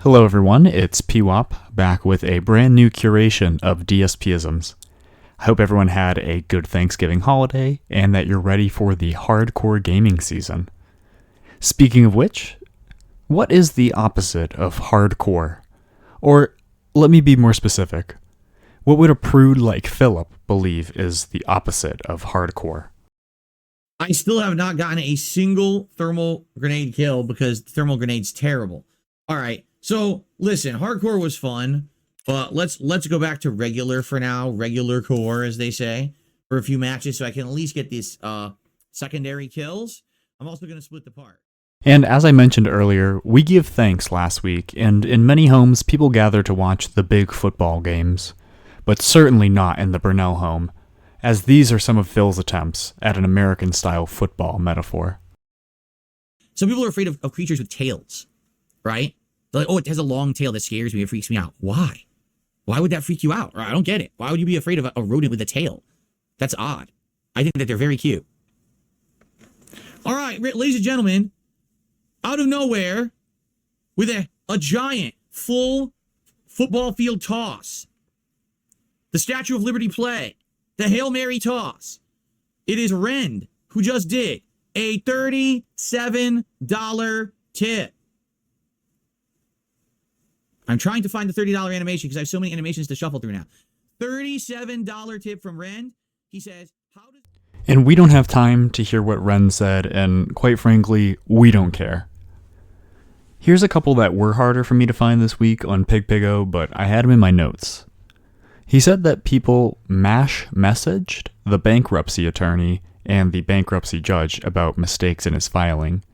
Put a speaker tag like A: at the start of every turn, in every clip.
A: Hello everyone, it's PWOP, back with a brand new curation of DSPisms. I hope everyone had a good Thanksgiving holiday, and that you're ready for the hardcore gaming season. Speaking of which, what is the opposite of hardcore? Or, let me be more specific, what would a prude like Philip believe is the opposite of hardcore?
B: I still have not gotten a single thermal grenade kill because thermal grenade's terrible. All right, so listen, hardcore was fun, but let's go back to regular for now, regular core as they say, for a few matches so I can at least get these secondary kills. I'm also going to split the part.
A: And as I mentioned earlier, we give thanks last week, and in many homes people gather to watch the big football games, but certainly not in the Burnell home, as these are some of Phil's attempts at an American-style football metaphor.
B: Some people are afraid of creatures with tails, right? They're like, oh, it has a long tail that scares me, it freaks me out. Why? Why would that freak you out? Or I don't get it. Why would you be afraid of a rodent with a tail? That's odd. I think that they're very cute. All right, ladies and gentlemen, out of nowhere, with a giant, full football field toss, the Statue of Liberty play, the Hail Mary toss, it is Rend who just did a $37 tip. I'm trying to find the $30 animation because I have so many animations to shuffle through now. $37 tip from Rend. He says, how does...
A: And we don't have time to hear what Ren said, and quite frankly, we don't care. Here's a couple that were harder for me to find this week on PigPigo, but I had them in my notes. He said that people messaged the bankruptcy attorney and the bankruptcy judge about mistakes in his filing,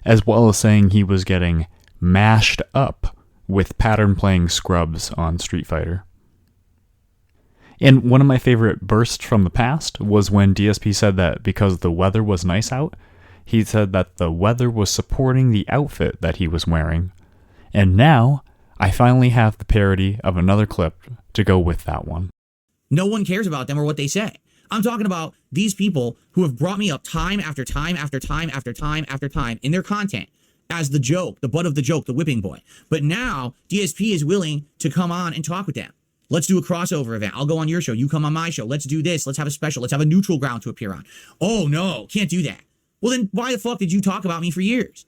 A: as well as saying he was getting mashed up with pattern-playing scrubs on Street Fighter. And one of my favorite bursts from the past was when DSP said that because the weather was nice out, he said that the weather was supporting the outfit that he was wearing. And now, I finally have the parody of another clip to go with that one.
B: No one cares about them or what they say. I'm talking about these people who have brought me up time after time after time after time after time in their content as the joke, the butt of the joke, the whipping boy. But now DSP is willing to come on and talk with them. Let's do a crossover event. I'll go on your show. You come on my show. Let's do this. Let's have a special. Let's have a neutral ground to appear on. Oh, no, can't do that. Well, then why the fuck did you talk about me for years?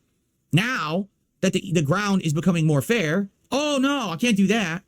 B: Now that the ground is becoming more fair, oh, no, I can't do that.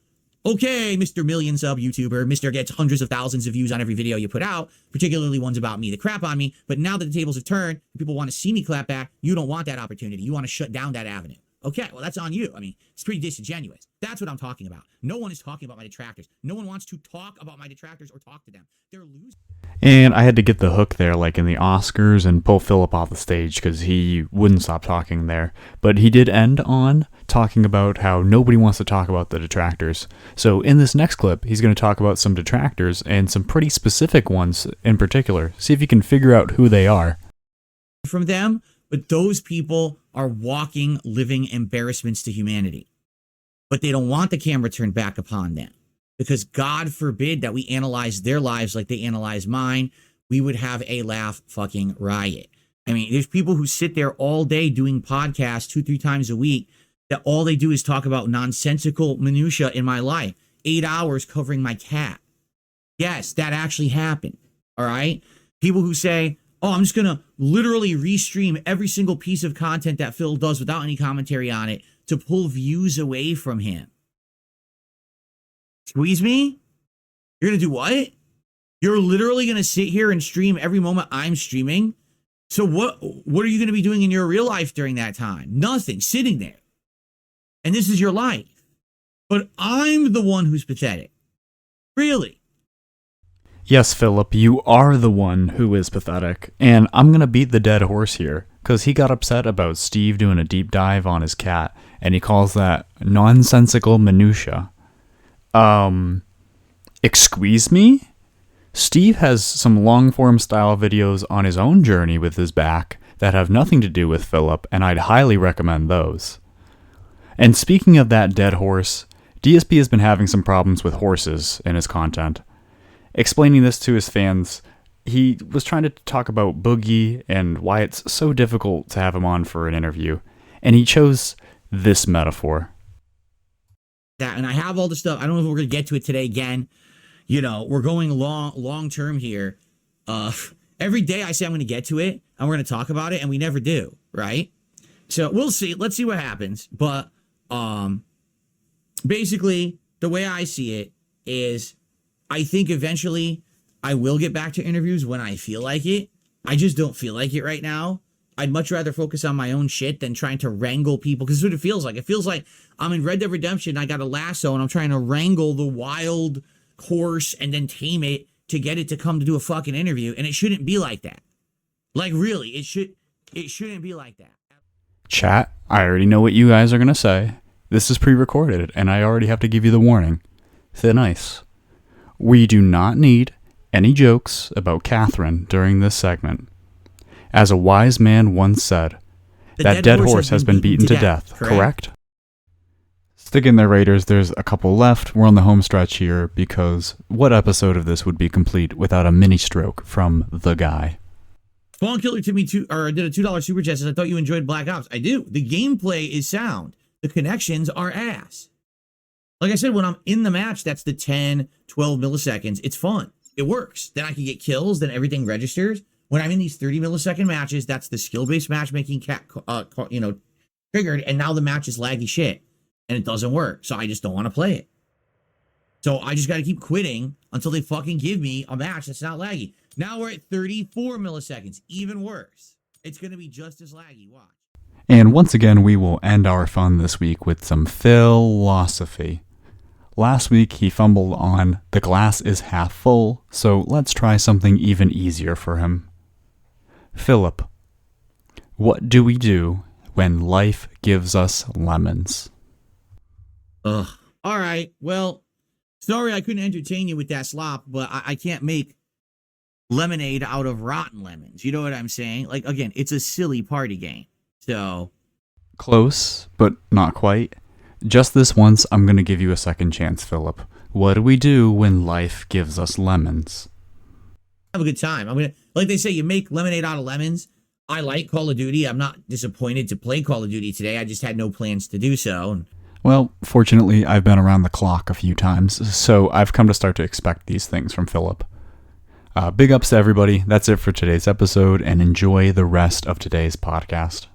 B: Okay, Mr. Million Sub YouTuber, Mr. Gets hundreds of thousands of views on every video you put out, particularly ones about me that crap on me. But now that the tables have turned, and people want to see me clap back, you don't want that opportunity. You want to shut down that avenue. Okay, well, that's on you. I mean, it's pretty disingenuous. That's what I'm talking about. No one is talking about my detractors. No one wants to talk about my detractors or talk to them. They're losing.
A: And I had to get the hook there, like in the Oscars, and pull Philip off the stage because he wouldn't stop talking there. But he did end on talking about how nobody wants to talk about the detractors. So in this next clip, he's going to talk about some detractors and some pretty specific ones in particular. See if you can figure out who they are.
B: From them, but those people are walking, living embarrassments to humanity. But they don't want the camera turned back upon them. Because God forbid that we analyze their lives like they analyze mine, we would have a laugh fucking riot. I mean, there's people who sit there all day doing podcasts 2-3 times a week that all they do is talk about nonsensical minutia in my life. 8 hours covering my cat. Yes, that actually happened. All right? People who say, oh, I'm just going to literally restream every single piece of content that Phil does without any commentary on it to pull views away from him. Squeeze me? You're going to do what? You're literally going to sit here and stream every moment I'm streaming? So what are you going to be doing in your real life during that time? Nothing. Sitting there. And this is your life. But I'm the one who's pathetic. Really.
A: Yes, Philip, you are the one who is pathetic. And I'm going to beat the dead horse here, because he got upset about Steve doing a deep dive on his cat, and he calls that nonsensical minutia. Excuse me? Steve has some long-form style videos on his own journey with his back that have nothing to do with Philip, and I'd highly recommend those. And speaking of that dead horse, DSP has been having some problems with horses in his content. Explaining this to his fans, he was trying to talk about Boogie and why it's so difficult to have him on for an interview, and he chose this metaphor.
B: that, and I have all the stuff. I don't know if we're gonna get to it today again. You know, we're going long term here. Every day I say I'm gonna get to it and we're gonna talk about it, and we never do, right? So we'll see. Let's see what happens. But basically, the way I see it is, I think eventually I will get back to interviews when I feel like it. I just don't feel like it right now. I'd much rather focus on my own shit than trying to wrangle people, because that's what it feels like. It feels like I'm in Red Dead Redemption, I got a lasso, and I'm trying to wrangle the wild horse and then tame it to get it to come to do a fucking interview, and it shouldn't be like that. Like, really, it shouldn't be like that.
A: Chat, I already know what you guys are going to say. This is pre-recorded, and I already have to give you the warning. Thin ice. We do not need any jokes about Catherine during this segment. As a wise man once said, that dead horse has been beaten to death, correct? Stick in there, Raiders. There's a couple left. We're on the home stretch here, because what episode of this would be complete without a mini stroke from the guy?
B: Spawn Killer to me did a $2 super chat. Says, I thought you enjoyed Black Ops. I do. The gameplay is sound. The connections are ass. Like I said, when I'm in the match, that's the 10, 12 milliseconds. It's fun. It works. Then I can get kills. Then everything registers. When I'm in these 30 millisecond matches, that's the skill-based matchmaking triggered, and now the match is laggy shit, and it doesn't work. So I just don't want to play it. So I just got to keep quitting until they fucking give me a match that's not laggy. Now we're at 34 milliseconds, even worse. It's going to be just as laggy. Watch.
A: And once again, we will end our fun this week with some philosophy. Last week, he fumbled on the glass is half full, so let's try something even easier for him. Philip, what do we do when life gives us lemons?
B: Ugh. All right. Well, sorry I couldn't entertain you with that slop, but I can't make lemonade out of rotten lemons. You know what I'm saying? Like, again, it's a silly party game. So.
A: Close, but not quite. Just this once, I'm going to give you a second chance, Philip. What do we do when life gives us lemons?
B: Have a good time. Like they say, you make lemonade out of lemons. I like Call of Duty. I'm not disappointed to play Call of Duty today. I just had no plans to do so.
A: Well, fortunately, I've been around the clock a few times, so I've come to start to expect these things from Philip. Big ups to everybody. That's it for today's episode, and enjoy the rest of today's podcast.